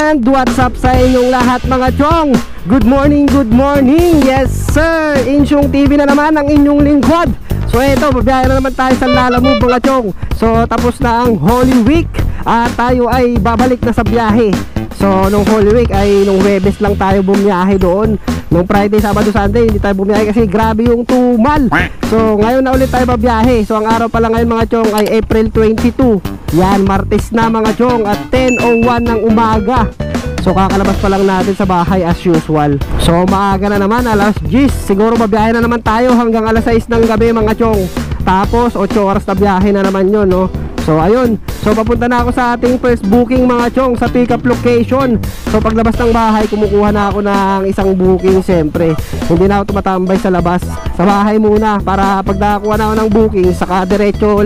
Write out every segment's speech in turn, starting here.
And what's up sa inyong lahat mga chong? Good morning, good morning. Yes sir, Insyong TV na naman ang inyong lingkod. So eto, babiyahe na naman tayo sa Lalamove mga chong. So tapos na ang Holy Week at tayo ay babalik na sa biyahe. So nung Holy Week ay nung Webes lang tayo bumiyahe doon. Nung Friday, Sabado, Sunday hindi tayo bumiyahe kasi grabe yung tumal. So ngayon na ulit tayo babiyahe. So ang araw pala ngayon mga chong ay April 22. Yan, Martes na mga chong at 10:01 ng umaga. So kakalabas pa lang natin sa bahay as usual. So maaga na naman, alas 10. Siguro babiyahe na naman tayo hanggang alas 6 ng gabi mga chong. Tapos 8 oras na biyahe na naman yun, no? So ayun, so papunta na ako sa ating first booking mga chong sa pick up location. So paglabas ng bahay, kumukuha na ako ng isang booking siyempre. Hindi na ako tumatambay sa labas. Sa bahay muna para pag nakakuha na ako ng booking, saka diretso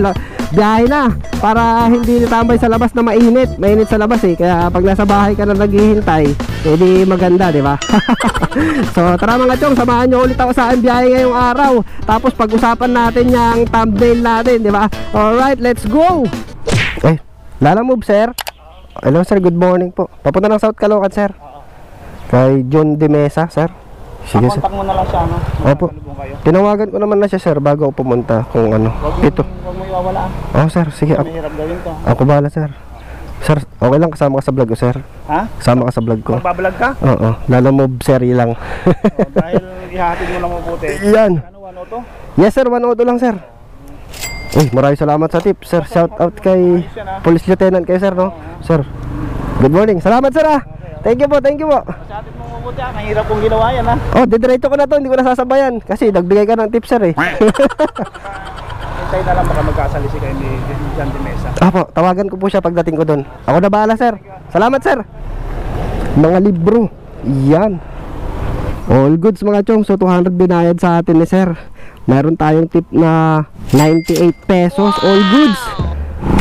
biyahe na. Para hindi natambay sa labas na mainit. Mainit sa labas eh. Kaya pag nasa bahay ka na naghihintay, edi maganda, di ba? So tara mga chong, samahan nyo ulit ako sa aking biyahe ngayong araw. Tapos pag-usapan natin yung thumbnail natin, di ba? Alright, let's go! Eh, Lalamove sir. Hello sir, good morning po. Papunta ng South Caloocan sir. Kay John De Mesa sir. Sige sir. Kontak mo na lang siya, no? Opo. Tinawagan ko naman na siya sir bago ako pumunta kung ano. Ito. Huwag mo iwawalaan. Oh sir, sige. Mahirap gawin to. Ako bahala sir. Sir, okay lang kasama ka sa vlog ko sir. Ha? Kasama ka sa vlog ko. Magbablog ka? Oo, Lalamove sir lang. Dahil ihatid mo lang mabuti. Yan. Ano, ano to? Yes sir, 1 auto lang sir. Uy, maraming salamat sa tip sir. Shout out kay Police Lieutenant kayo sir, no? Sir, good morning. Salamat sir ah. Thank you po, thank you po. Masatid mo mabuti ha. Mahirap kong ginawa yan ha. Oh, didiretso ko na to, hindi ko nasasabayan. Kasi nagbigay ka ng tip sir eh. Hintay na lang baka magkasalisi kayo ni John De Mesa. Apo, tawagan ko po siya pagdating ko doon. Ako na bahala sir. Salamat sir. Mga libro. Yan. All goods mga chong. So 200 binayad sa atin ni sir. Meron tayong tip na 98 pesos. All goods.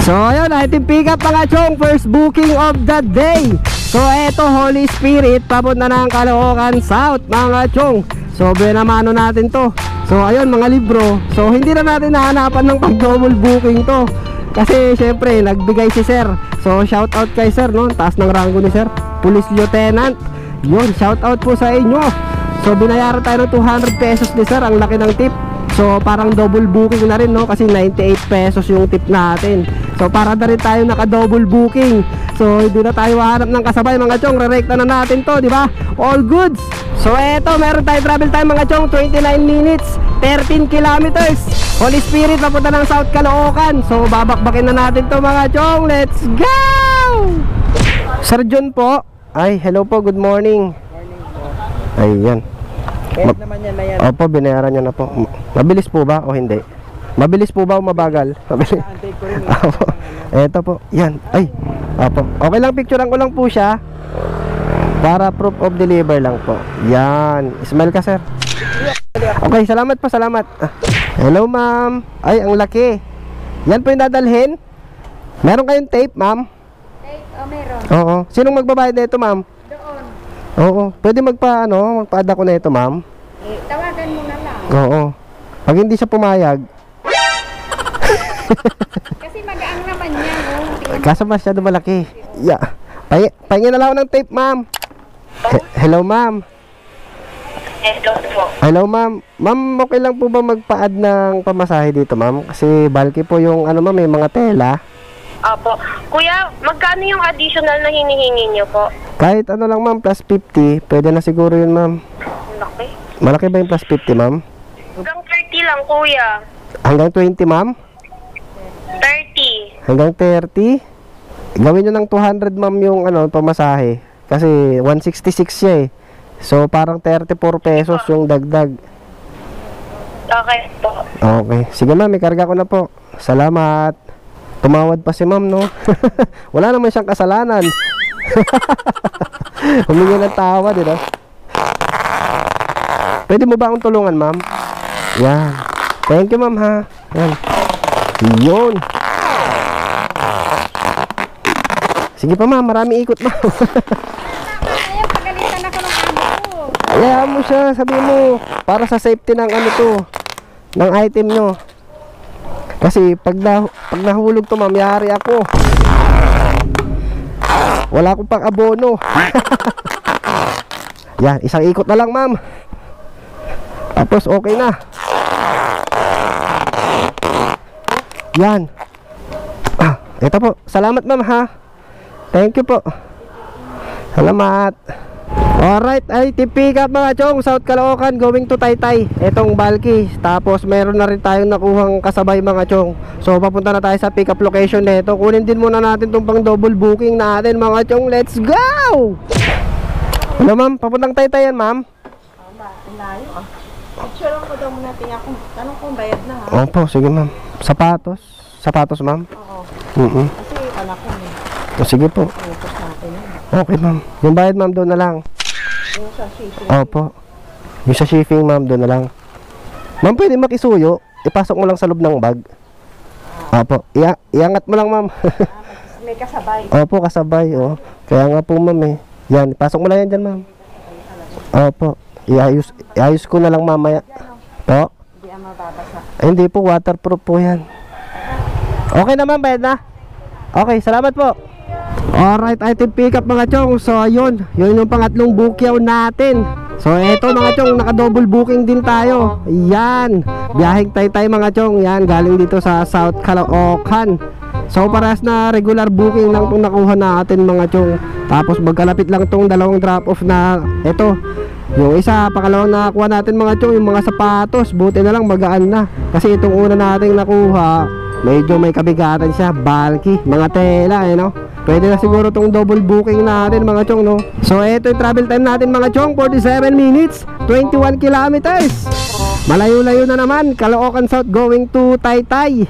So ayun, ating pick up mga chong. First booking of the day. So eto, Holy Spirit, papunta na ng Caloocan South mga chong. So binamano natin to. So ayun mga libro. So hindi na natin nahanapan ng pag-double booking to. Kasi syempre nagbigay si sir. So shout out kay sir, no? Taas ng rango ni sir, Police Lieutenant. Yun, shout out po sa inyo. So binayaran tayo ng 200 pesos ni sir. Ang laki ng tip. So parang double booking na rin, no? Kasi 98 pesos yung tip natin. So para na rin tayo naka-double booking. So hindi na tayo hahanap ng kasabay mga chong. Re-rekta na natin to, di ba? All goods. So eto, meron tayo travel time mga chong, 29 minutes, 13 kilometers. Holy Spirit, papunta ng South Caloocan. So babakbakin na natin to mga chong. Let's go! Sir John po. Ay, hello po, good morning. Ayan. Kahit naman yan na yan. Opo, binayaran nyo na po. Mabilis po ba o hindi? Mabilis po ba o mabagal? Mabilis. Antay ko rin. Opo. Eto po. Yan. Ay. Opo. Okay lang, picturean ko lang po siya. Para proof of deliver lang po. Yan. Smile ka sir. Okay, salamat po, salamat. Hello ma'am. Ay, ang laki. Yan po yung dadalhin. Meron kayong tape ma'am? Tape, meron. Oo. Sinong magbabayad na ito ma'am? Doon. Oo. Pwede magpa-add ako na ito ma'am? Tawagan mo na lang. Oo. Pag hindi siya pumayag. Kasi magaang naman yan, oh. Kaso masyado malaki. Yeah. Pahingin na lang ako ng tape ma'am. Hello ma'am. Hello ma'am. Ma'am, okay lang po ba magpa-add ng pamasahe dito ma'am? Kasi bulky po yung ano ma'am, may mga tela. Opo. Kuya, magkano yung additional na hinihingi niyo po? Kahit ano lang ma'am, plus 50. Pwede na siguro yun ma'am. Malaki. Malaki ba yung plus 50 ma'am? Hanggang 30 lang, kuya. Hanggang 20 ma'am? 30. Hanggang 30? Gawin nyo ng 200 ma'am yung ano, pamasahe. Kasi 166 siya eh. So parang 34 pesos yung dagdag. Okay po. Okay. Sige ma'am, may karga ko na po. Salamat. Tumawad pa si ma'am, no? Wala naman siyang kasalanan. Humingi ng tawad, no? Pwede mo ba akong tulungan, ma'am? Yan. Thank you, ma'am, ha? Yan. Yun. Sige pa, ma'am. Marami ikot, ma'am. Kaya pagalitan ako ng amo ko. Hayaan mo siya. Sabi mo, para sa safety ng ano to, ng item nyo. Kasi pag nahulog to ma'am, yari ako. Wala akong pang abono. Yan, isang ikot na lang ma'am. Tapos okay na. Yan. Ito po, salamat ma'am ha. Thank you po. Salamat. Alright, ay pick up mga chong, South Caloocan going to Taytay. Etong bulky. Tapos meron na rin tayong nakuhang kasabay mga chong. So papunta na tayo sa pick up location nito. Kunin din muna natin tong pang double booking natin mga chong. Let's go! Hello ma'am, papuntang Taytay yan ma'am. Layo ah. Picture lang ko daw muna tingnan ko. Tanong kung bayad na ha. Opo, sige ma'am. Sapatos. Sapatos ma'am. Oo. Kasi anak ko eh. Sige po. Focus natin yun. Okay ma'am. Yung bayad ma'am doon na lang. Yung sa shipping. Opo. Yung sa shipping ma'am doon na lang. Ma'am, pwede makisuyo. Ipasok mo lang sa loob ng bag. Opo. Iangat mo lang ma'am. May kasabay. Opo, kasabay. Oh. Kaya nga po ma'am eh. Yan, ipasok mo lang yan dyan ma'am. Opo. Iayos ko na lang mamaya. Po? Hindi ang mababasa. Ay, hindi po, waterproof po yan. Okay na ma'am, bayad na. Okay, salamat po. Alright, item pick up mga chong. So ayun, yun yung pangatlong bukyaw natin. So eto mga chong, naka double booking din tayo. Yan, biyaheng Taytay mga chong. Yan, galing dito sa South Caloocan. So parehas na regular booking lang itong nakuha natin mga chong. Tapos magkalapit lang itong dalawang drop off na eto. Yung isa, pangalawang nakakuha natin mga chong, yung mga sapatos. Buti na lang magaan na. Kasi itong una nating nakuha, medyo may kabigatan siya, bulky, mga tela no. Pwede na siguro tong double booking natin mga chong no. So eto yung travel time natin mga chong, 47 minutes 21 kilometers. Malayo-layo na naman, Caloocan South going to Taytay.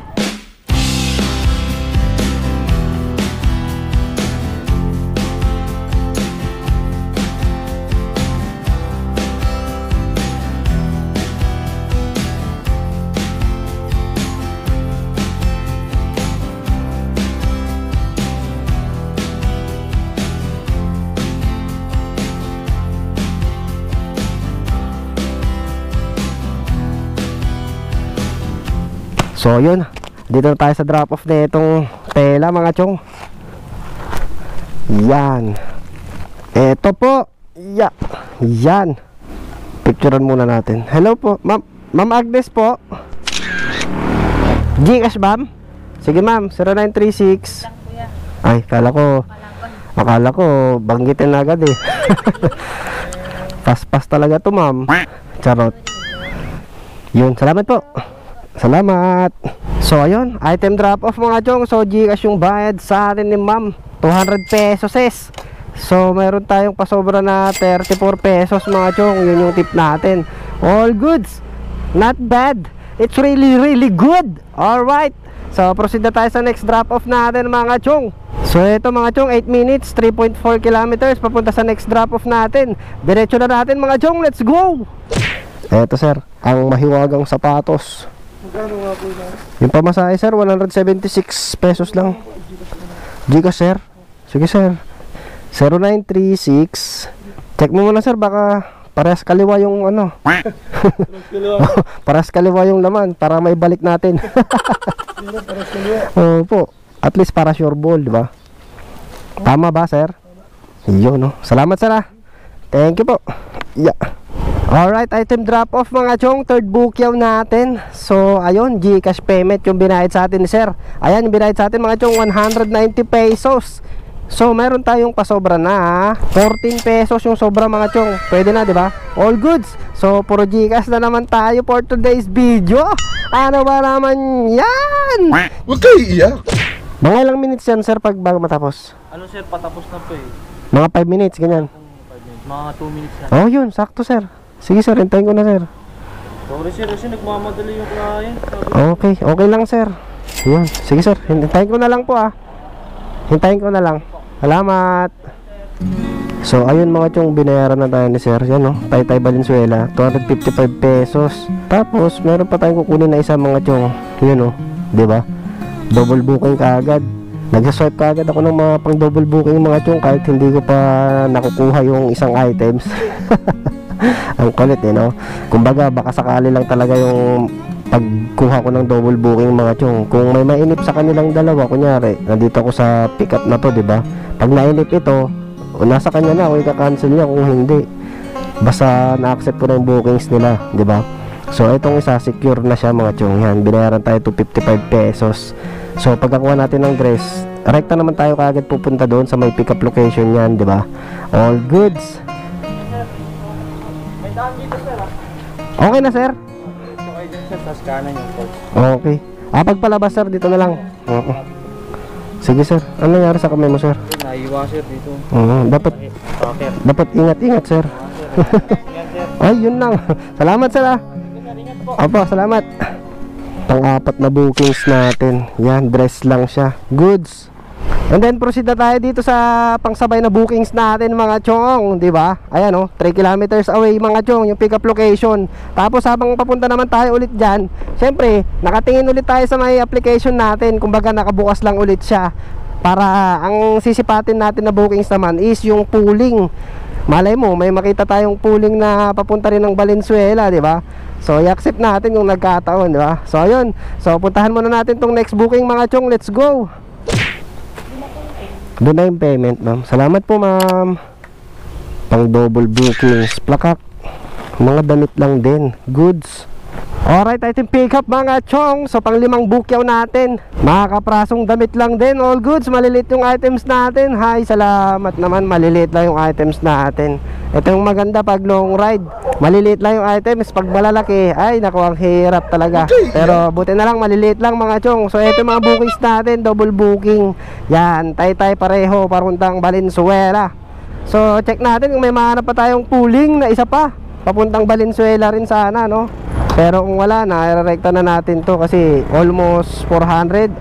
So yun, dito na tayo sa drop off na itong tela mga chong. Yan. Eto po. Yan. Picturean muna natin. Hello po, Ma'am Agnes po. Gcash ma'am? Sige ma'am, 0936. Ay, akala ko banggitin na agad eh. Pas talaga to ma'am. Charot. Yun, salamat po. Salamat. So ayun, item drop off mga chong. So Gcash yung bayad sa atin ni ma'am, 200 pesos es. So meron tayong pasobra na 34 pesos mga chong. Yun yung tip natin. All goods, not bad. It's really good. Alright, so proceed na tayo sa next drop off natin mga chong. So ito mga chong, 8 minutes 3.4 kilometers papunta sa next drop off natin. Diretso na natin mga chong, let's go. Eto sir, ang mahiwagang sapatos. Yung pamasahe sir, 176 pesos lang. Gcash sir. Sige sir, 0936. Check mo muna sir, baka parehas kaliwa yung ano. Parehas kaliwa yung laman para may balik natin. Opo, at least para sure ball, di ba? Tama ba sir? Yun no. Salamat sir ah. Thank you po. Yeah. Alright, item drop off mga chong, third bukyaw natin. So ayun, Gcash payment yung binayad sa atin ni sir. Ayan, yung binayad sa atin mga chong, 190 pesos. So meron tayong pasobra na 14 pesos yung sobra mga chong. Pwede na, di ba? All goods. So puro Gcash na naman tayo for today's video. Ano ba naman yan? Huwag kayo iiyak. Mga ilang minutes yan sir pag bago matapos? Ano sir, patapos na po eh. Mga 5 minutes, ganyan. Mga 2 minutes na. Oh yun, sakto sir. Sige sir, hintayin ko na sir. Sorry sir, kasi nagmamadali yung client. Okay lang sir. Yun, sige sir, hintayin ko na lang po ah. Hintayin ko na lang. Salamat. So ayun mga chong, binayaran na tayo ni sir. Yan no, Taytay Valenzuela, 255 pesos. Tapos meron pa tayong kukunin na isa mga chong. Yun no, diba? Double booking kaagad. Nagsaswipe kaagad ako ng mga pang double booking mga chong, kahit hindi ko pa nakukuha yung isang items. Ang kulit eh no. Kumbaga baka sakali lang talaga yung pagkuha ko ng double booking mga chong. Kung may mainip sa kanilang dalawa, kunyari nandito ako sa pick up na to, di ba? Pag nainip ito, nasa kanya na kung i-cancel niya, kung hindi basta na-accept ko na yung bookings nila, di ba? So itong isa secure na siya mga chong. Yan, binayaran tayo to 55 pesos. So pagkakuha natin ng dress, rekta naman tayo kaagad pupunta doon sa may pick up location yan, di ba? All goods. May daan dito sir ah. Okay na sir? So kayo dyan sir, tas kanan yung post. Okay. Pagpalabas sir, dito na lang. Oo. Sige sir, ano nangyari sa kamay mo sir? Naiwa sir dito. Dapat dapat ingat-ingat sir. Yan sir. Ay, yun lang. Salamat sir ah. Ingat po. Opo, salamat. Pang-apat na bookings natin. Yan, dress lang siya. Goods. And then proceed na tayo dito sa pangsabay na bookings natin mga chong, di ba? Ayan oh, 3 kilometers away mga chong, yung pick up location. Tapos habang papunta naman tayo ulit diyan, syempre, nakatingin ulit tayo sa may application natin. Kumbaga nakabukas lang ulit siya. Para ang sisipatin natin na bookings naman is yung pooling. Malay mo, may makita tayong pooling na papunta rin ng Valenzuela, di ba? So, i-accept natin kung nagkataon, di ba? So, ayun. So, puntahan muna natin tong next booking mga chong. Let's go! Doon na yung payment, ma'am. Salamat po, ma'am. Pang double bookings. Plakak. Mga damit lang din. Goods. Alright, item pick up mga chong. So, pang 5 bukyaw natin. Mga kaprasong damit lang din. All goods. Malilit yung items natin. Hi, salamat naman. Malilit lang yung items natin. Ito yung maganda pag long ride. Maliliit lang yung items. Pag malalaki, ay naku, ang hirap talaga. Pero buti na lang, maliliit lang mga chong. So ito yung mga bookings natin, double booking. Yan, tay-tay pareho, paruntang Valenzuela. So check natin kung may mahanap pa tayong pooling na isa pa, papuntang Valenzuela rin sana, no? Pero kung wala na, i-rekta na natin to kasi almost 400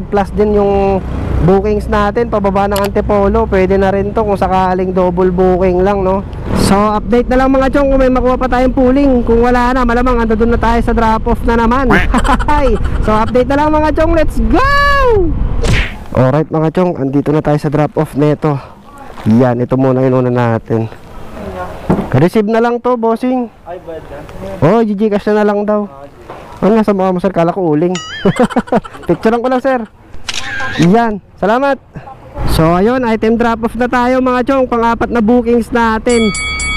plus din yung bookings natin pababa ng Antipolo. Pwede na rin to kung sakaling double booking lang, no? So update na lang mga chong kung may makuha pa tayong pooling. Kung wala na, malamang ando doon na tayo sa drop off na naman. So update na lang mga chong, let's go! Alright mga chong, andito na tayo sa drop off nito. Yan, ito muna yung una natin. Receive na lang to, bossing. Ay, bad yan. Oh, Gcash na lang daw. Ano nasa mukha mo sir, kala ko uling. Picturean ko lang sir. Yan, salamat. So ayun, item drop off na tayo mga chong, pang-apat na bookings natin.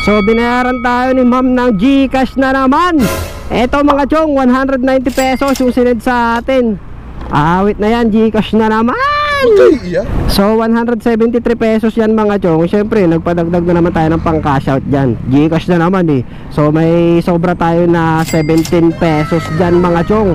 So binayaran tayo ni ma'am ng Gcash na naman. Eto mga chong, 190 pesos yung sinid sa atin. Awit na yan, Gcash na naman. So 173 pesos yan mga chong. Siyempre nagpadagdag na naman tayo ng pang cash out dyan. Gcash na naman eh. So may sobra tayo na 17 pesos dyan mga chong.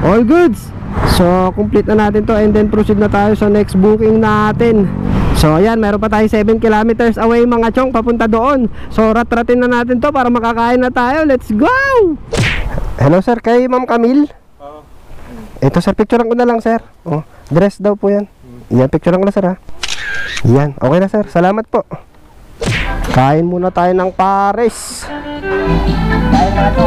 All goods. So complete na natin to and then proceed na tayo sa next booking natin. So ayan, meron pa tayo 7 kilometers away mga chong papunta doon. So rat-ratin na natin to para makakain na tayo. Let's go! Hello sir, kay Ma'am Camille? Ito sir, picturean ko na lang sir. Oh, dress daw po yan. Yan, picturean ko na sir ha. Yan, okay na sir, salamat po. Kain muna tayo ng pares. Kain na to.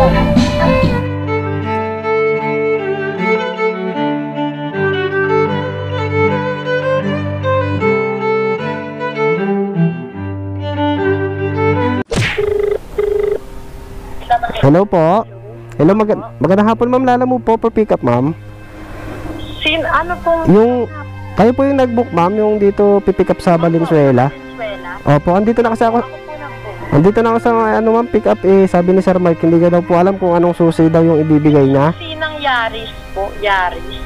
Hello po. Hello, magandang hapon ma'am. Lala mo po for pick up ma'am. Ano pong... Yung, kayo po yung nag-book ma'am, yung dito pipick up sa Valenzuela. Opo, andito na kasi ako. Andito na ako sa ano ma'am, pick up eh. Sabi ni Sir Mike, hindi ka daw po alam kung anong susi daw yung ibibigay niya. Sinang Yaris po, Yaris.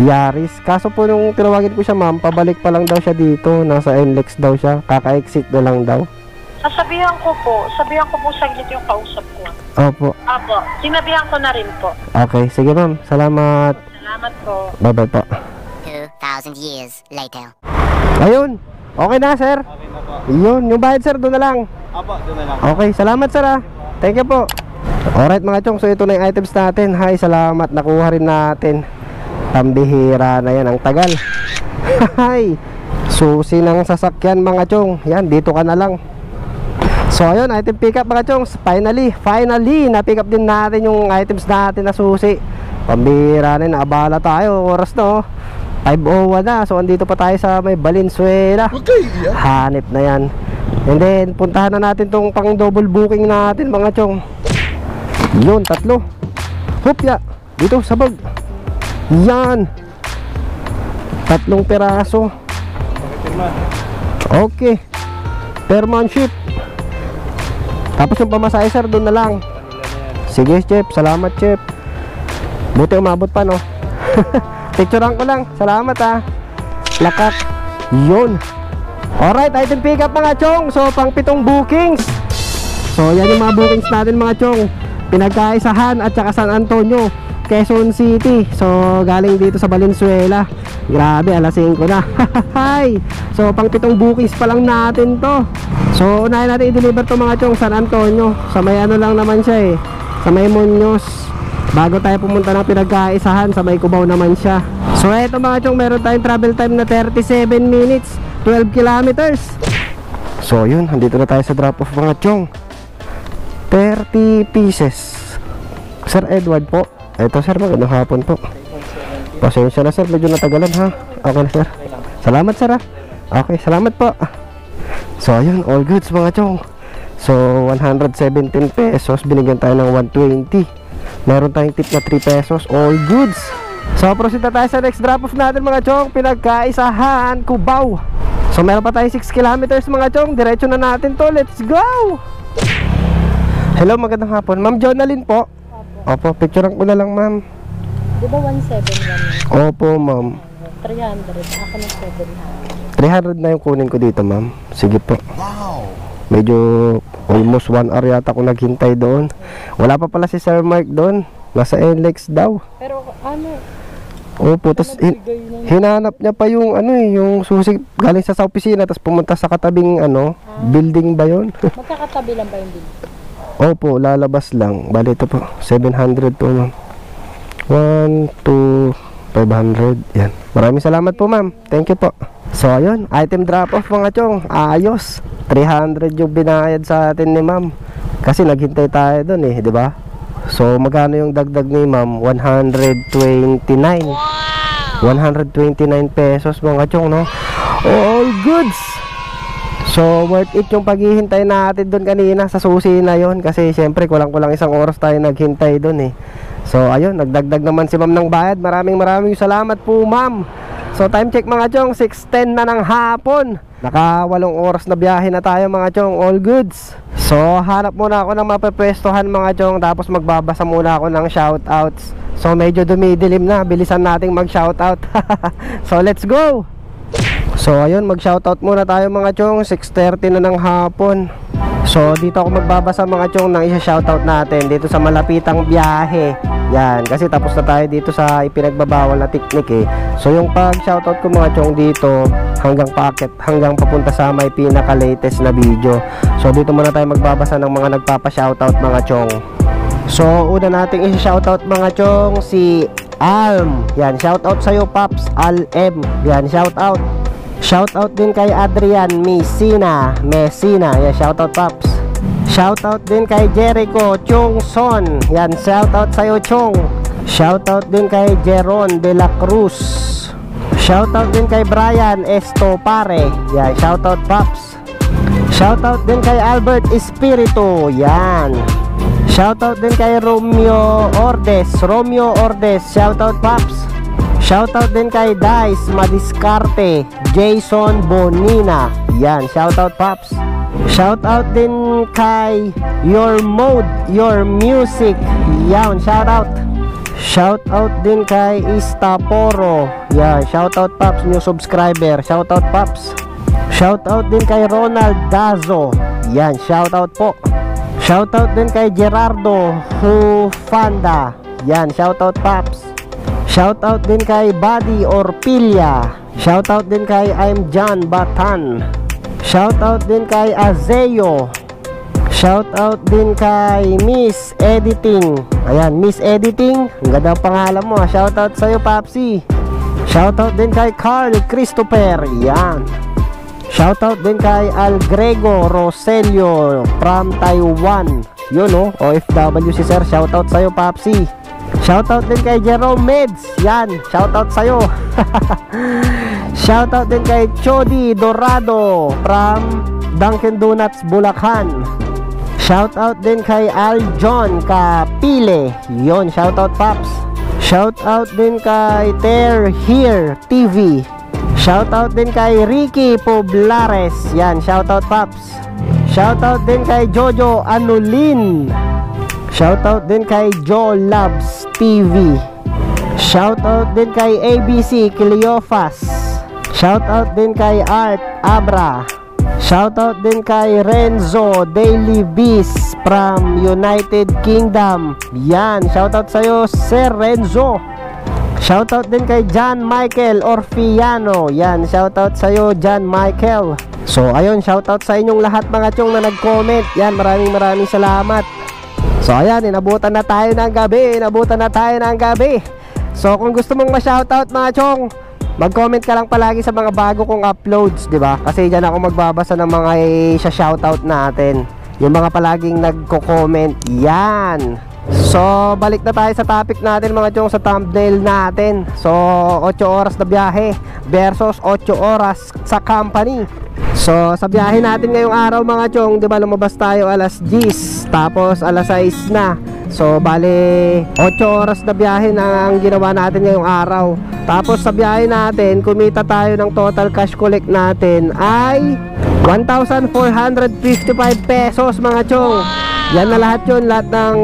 Yaris. Kaso po nung tinawagin ko siya ma'am, pabalik pa lang daw siya dito. Nasa NLEX daw siya, kaka-exit na lang daw. Sasabihan ko po saglit yung kausap ko. Opo. Apo, sinabihan ko na rin po. Okay, sige ma'am. Salamat. Salamat po. Bye-bye po. 2,000 years later. Ayun. Okay na sir. Okay na po. Yun, yung bayad sir, doon na lang. Apo, doon na lang. Okay, salamat sir ah. Thank you po. Alright mga chong, so ito na yung items natin. Hi, salamat, nakuha rin natin. Pambihira na yan, ang tagal. Hi, susi ng sasakyan mga chong. Yan, dito ka na lang. So ayun, item pick up mga chong. Finally, na-pick up din natin yung items natin na susi. Pambihira na, naabala tayo. Oras no, 5:01 na. So andito pa tayo sa may Valenzuela. Hanip na yan. And then puntahan na natin tong pang double booking natin mga chong. Yun, 3. Hopya. Dito, sabag. Yan. 3 peraso. Okay. Per manship. Tapos yung pamasahe sir, doon na lang. Sige chef, salamat chef. Buti umabot pa no. Picturean ko lang. Salamat Lakak. Yun. Alright, item pick up mga chong. So pang 7 bookings. So yan yung mga bookings natin mga chong. Pinagkaisahan at saka San Antonio, Quezon City. So galing dito sa Valenzuela. Grabe, alas 5 na. So pang 7 bookings pa lang natin to. So unahin natin i-deliver to mga chong, San Antonio. Sa may ano lang naman siya sa may Muñoz. Bago tayo pumunta ng pinagkaisahan, sa may Cubao naman siya. So eto mga chong, meron tayong travel time na 37 minutes, 12 kilometers. So yun, andito na tayo sa drop off mga chong. 30 pieces. Sir Edward po. Eto sir, magandang hapon po. Pasensya na sir, medyo natagalan ha. Okay na sir. Salamat sir Okay, salamat po. So ayun, all goods mga chong. So 117 pesos, binigyan tayo ng 120. Meron tayong tip na 3 pesos. All goods. So proceed na tayo sa next drop off natin mga chong. Pinagkaisahan, Cubao. So meron pa tayong 6 kilometers mga chong. Diretso na natin to. Let's go. Hello, magandang hapon. Ma'am Jonalyn po. Opo, picturean ko na lang ma'am. Di ba 171? Opo ma'am. 300. Ako na 700. 300 na yung kunin ko dito ma'am. Sige po. Medyo almost 1 hour yata ako naghintay doon. Wala pa pala si Sir Mark doon. Nasa NLEX daw. Pero ano? Opo, tapos hinanap niya pa yung yung susi galing sa opisina, tapos pumunta sa katabing building ba yun? Magkakatabi lang ba yung building? Opo, lalabas lang. Bali ito po, 700 to ma'am. 1, 2, 500. Yan. Maraming salamat po ma'am. Thank you po. So ayun, item drop off mga chong. Ayos. 300 yung binayad sa atin ni ma'am. Kasi naghintay tayo doon di ba? So magkano yung dagdag ni ma'am? 129. 129 pesos mga chong, no? All goods. So worth it yung paghihintay natin doon kanina sa susi na yon, kasi syempre kulang-kulang 1 oras tayo naghintay doon So ayun, nagdagdag naman si ma'am ng bayad. Maraming salamat po ma'am. So time check mga chong, 6:10 na ng hapon. Naka 8 oras na biyahe na tayo mga chong. All goods. So hanap muna ako ng mapapwestuhan mga chong, tapos magbabasa muna ako ng shoutouts. So medyo dumidilim na, bilisan nating mag shoutout. So let's go. So ayun, mag shoutout muna tayo mga chong. 6:30 na ng hapon. So dito ako magbabasa mga chong ng isa-shoutout natin dito sa malapitang biyahe. Yan, kasi tapos na tayo dito sa ipinagbabawal na technique So yung pag-shoutout ko mga chong dito hanggang packet, hanggang papunta sa may pinaka-latest na video. So dito muna tayo magbabasa ng mga nagpapa-shoutout mga chong. So una nating isa-shoutout mga chong si Alm. Yan, shoutout sa'yo Paps Al-M. Yan, shoutout. Shoutout din kay Adrian Messina. Yan, shoutout Paps. Shoutout din kay Jericho Chongson. Yan, shoutout sa'yo Chong. Shoutout din kay Jeron De La Cruz. Shoutout din kay Brian Estopare. Yan, shoutout Paps. Shoutout din kay Albert Espiritu. Yan. Shoutout din kay Romeo Ordes. Shoutout Paps. Shoutout din kay Dice Madiskarte, Jason Bonina. Yan, shoutout Paps. Shoutout din kay Your Mode, Your Music. Yan, shoutout. Shoutout din kay Istaporo. Yan, shoutout Paps, new subscriber. Shoutout Paps. Shoutout din kay Ronald Dazo. Yan, shoutout po. Shoutout din kay Gerardo Hufanda. Yan, shoutout Paps. Shoutout din kay Buddy Orpilla. Shoutout din kay I'm John Batan. Shoutout din kay Azeo. Shoutout din kay Miss Editing. Ayan, Miss Editing. Ang ganda ang pangalan mo. Shoutout sa'yo Papsi. Shoutout din kay Carl Christopher. Yan. Shoutout din kay Algrego Roselio from Taiwan. Yun OFW si sir. Shoutout sa'yo Papsi. Shoutout din kay Jerome Meds. Yan, shoutout sa'yo. Shoutout din kay Chody Dorado from Dunkin Donuts, Bulacan. Shoutout din kay Aljon Kapile. Yon, shoutout Paps. Shoutout din kay Ter Here TV. Shoutout din kay Ricky Poblares. Yan, shoutout Paps. Shoutout din kay Jojo Anulin. Shoutout din kay Joe Loves TV. Shoutout din kay ABC Cleofas. Shoutout din kay Art Abra. Shoutout din kay Renzo Daily Beast from United Kingdom. Yan, shoutout sa'yo Sir Renzo. Shoutout din kay John Michael Orfiano. Yan, shoutout sa'yo John Michael. So ayun, shoutout sa inyong lahat mga chong na nag-comment. Yan, maraming salamat. So ayan, inabutan na tayo ng gabi. So kung gusto mong ma-shoutout mga chong, mag-comment ka lang palagi sa mga bago kong uploads, di ba? Kasi diyan ako magbabasa ng mga shoutout natin. Yung mga palaging nagko-comment. Yan. So balik na tayo sa topic natin mga chong, sa thumbnail natin. So 8 oras na biyahe versus 8 oras sa company. So sa biyahe natin ngayong araw mga chong, di ba, lumabas tayo alas 10, tapos alas 6 na. So bale 8 oras na biyahe na ang ginawa natin ngayong araw. Tapos sa biyahe natin, kumita tayo ng total cash collect natin ay 1,455 pesos mga chong. Yan na lahat yun, lahat ng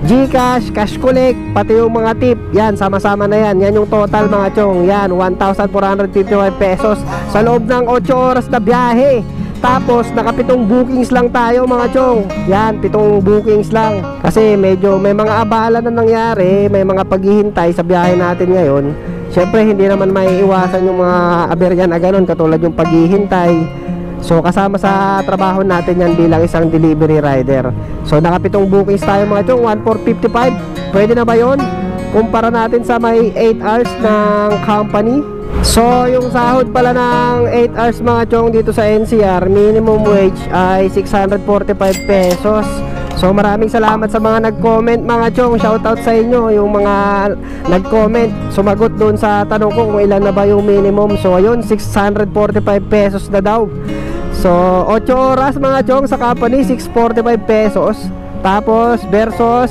GCash, cash collect, pati yung mga tip. Yan, sama-sama na yan. Yan yung total mga chong. Yan, 1,455 pesos sa loob ng 8 oras na biyahe. Tapos nakapitong bookings lang tayo mga chong. Yan, 7 bookings lang. Kasi medyo may mga abala na nangyari, may mga paghihintay sa biyahe natin ngayon. Syempre hindi naman maiiwasan yung mga aberya na ganun, katulad yung paghihintay. So kasama sa trabaho natin yan bilang isang delivery rider. So nakapitong bookings tayo mga chong, 1,455. Pwede na ba yun? Kumpara natin sa may 8 hours ng company. So yung sahod pala ng 8 hours mga chong dito sa NCR, minimum wage ay 645 pesos. So maraming salamat sa mga nag-comment mga chong. Shoutout sa inyo yung mga nag-comment, sumagot doon sa tanong ko kung ilan na ba yung minimum. So ayun, 645 pesos na daw. So 8 oras mga chong sa company, 645 pesos. Tapos versus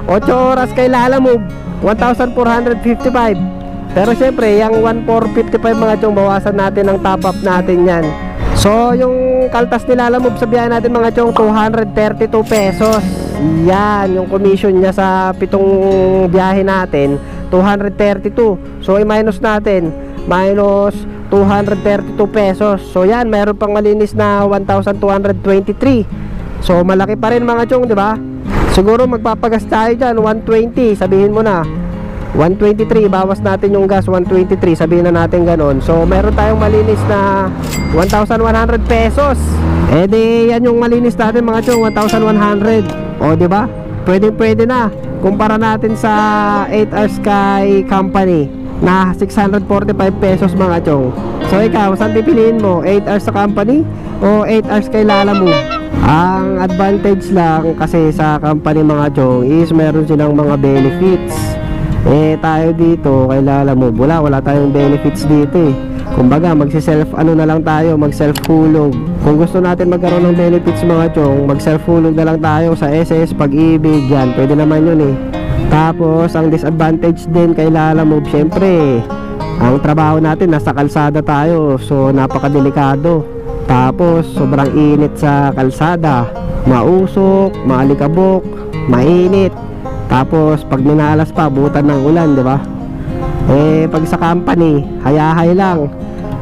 8 oras kay Lalamove, 1,455. Pero syempre, yung 1,455 mga chong, bawasan natin ang top up natin yan. So, yung kaltas ni Lalamove sa biyahe natin mga chong, 232 pesos. Yan, yung commission niya sa 7 biyahe natin, 232. So, i-minus natin, minus 232 pesos. So, yan, mayroon pang malinis na 1,223. So, malaki pa rin mga chong, di ba? Siguro magpapagas tayo dyan, 120, sabihin mo na. 123, bawas natin yung gas, 123, sabihin na natin ganon. So meron tayong malinis na 1,100 pesos. Eh di yan yung malinis natin mga chong, 1,100. O di ba? Pwede na. Kumpara natin sa 8 hours kay company na 645 pesos mga chong. So ikaw, saan pipiliin mo? 8 hours sa company o 8 hours kay Lalamove? Ang advantage lang kasi sa company mga chong is meron silang mga benefits. Eh tayo dito kay Lalamove, wala tayong benefits dito eh. Kumbaga magsi-self ano na lang tayo, mag-self hulog. Kung gusto natin magkaroon ng benefits mga chong, mag-self hulog na lang tayo sa SS, Pag-ibig, yan, pwede naman yun eh. Tapos ang disadvantage din kay Lalamove, syempre ang trabaho natin nasa kalsada tayo, so napakadelikado. Tapos sobrang init sa kalsada, mausok, maalikabok, mainit. Tapos pag minalas pa, butan ng ulan, di ba? Eh pag sa company, hayahay lang.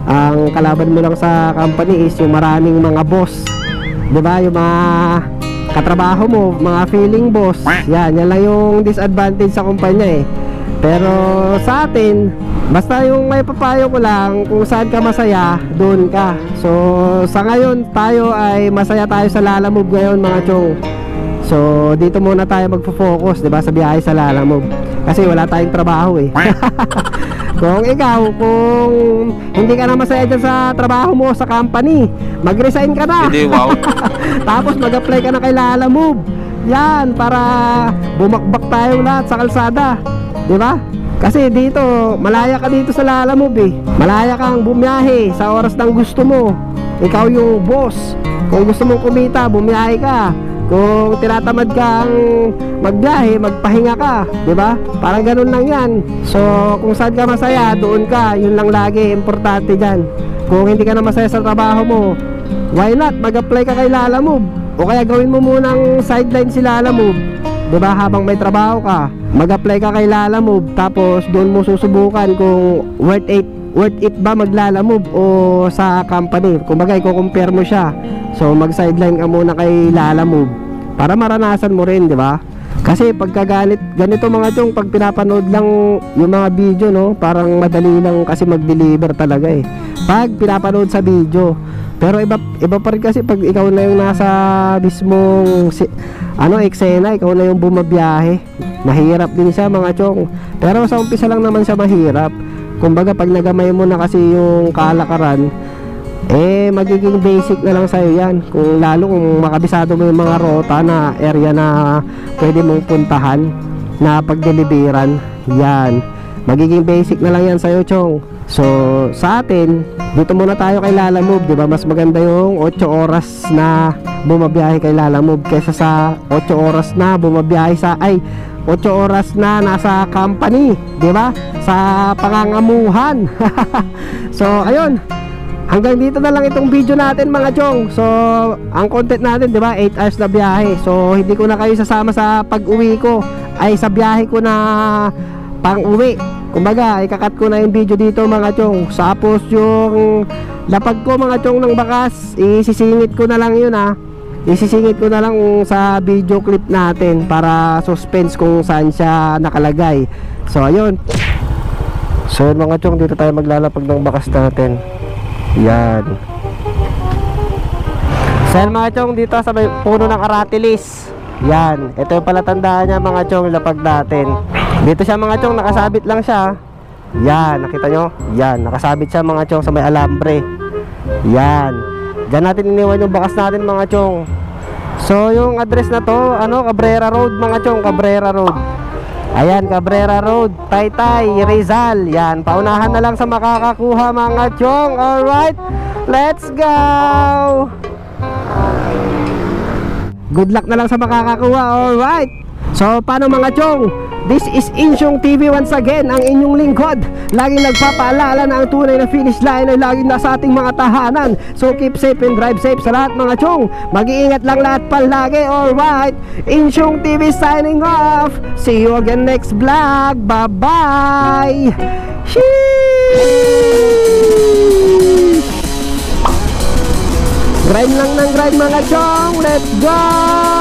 Ang kalaban mo lang sa company is yung maraming mga boss, di ba? Yung mga katrabaho mo, mga feeling boss. Yan lang yung disadvantage sa kumpanya eh. Pero sa atin, basta yung may papayo ko lang, kung saan ka masaya, doon ka. So sa ngayon, tayo ay masaya tayo sa Lalamove ngayon mga chong. So dito muna tayo magfo-focus, 'di ba, sa biyahe sa Lalamove. Kasi wala tayong trabaho eh. Kung ikaw, kung hindi ka na masaya dyan sa trabaho mo sa company, mag-resign ka na. Hindi, wow. Tapos mag-apply ka na kay Lalamove. Yan, para bumakbak tayong lahat sa kalsada, 'di ba? Kasi dito, malaya ka dito sa Lalamove eh. Malaya kang bumiyahe sa oras ng gusto mo. Ikaw yung boss. Kung gusto mong kumita, bumiyahe ka. Kung tinatamad kang magbiyahe, magpahinga ka, di ba? Parang ganun lang yan. So, kung saan ka masaya, doon ka. Yun lang lagi, importante dyan. Kung hindi ka na masaya sa trabaho mo, why not? Mag-apply ka kay Lalamove. O kaya gawin mo munang sideline si Lalamove. Di ba? Habang may trabaho ka, mag-apply ka kay Lalamove. Tapos, doon mo susubukan kung worth it ba mag-Lalamove o sa company. Kumbaga, i-compare mo siya. So, mag-sideline ka muna kay Lalamove para maranasan mo rin, di ba? Kasi ganito mga chong, pag pinapanood lang yung mga video, no, parang madali lang kasi mag-deliver talaga eh. Pag pinapanood sa video. Pero iba pa rin kasi pag ikaw na yung nasa mismong eksena, ikaw na yung bumabiyahe. Mahirap din siya mga chong. Pero sa umpisa lang naman siya mahirap. Kumbaga pag nagamay mo na kasi yung kalakaran, magiging basic na lang sa'yo yan. Lalo kung makabisado mo yung mga rota na area na pwede mong puntahan na pagdeliveran, yan, magiging basic na lang yan sa'yo, chong. So, sa atin, dito muna tayo kay Lalamove, di ba? Mas maganda yung 8 oras na bumabiyahe kay Lalamove kaysa sa 8 oras na bumabiyahe 8 oras na nasa company, di ba? Sa pangangamuhan. So, ayun. Hanggang dito na lang itong video natin mga chong. So, ang content natin, di ba, 8 hours na biyahe. So, hindi ko na kayo sasama sa pag-uwi ko, ay sa biyahe ko na pang-uwi. Kumbaga, ikakat ko na yung video dito mga chong. Tapos yung lapag ko mga chong ng bakas, isisingit ko na lang yun Isisingit ko na lang sa video clip natin para suspense kung saan siya nakalagay. So, ayun. So, mga chong, dito tayo maglalapag ng bakas natin. Yan. So mga chong, dito sa may puno ng aratilis. Yan, ito yung palatandaan niya mga chong, lapag natin. Dito siya mga chong, nakasabit lang siya. Yan, nakita nyo? Yan, nakasabit siya mga chong sa may alambre. Yan. Diyan natin iniwan yung bakas natin mga chong. So yung address na to, Cabrera Road mga chong, Cabrera Road. Ayan, Cabrera Road, Taytay, Rizal. Yan, paunahan na lang sa makakakuha mga chong. Alright, let's go. Good luck na lang sa makakakuha. Alright. So, paano mga chong? This is Insyong TV once again, ang inyong lingkod. Laging nagpapaalala na ang tunay na finish line ay laging nasa ating mga tahanan. So keep safe and drive safe sa lahat mga chong. Mag-iingat lang lahat palagi. Alright, Insyong TV signing off. See you again next vlog. Bye bye. Grind lang ng grind mga chong. Let's go.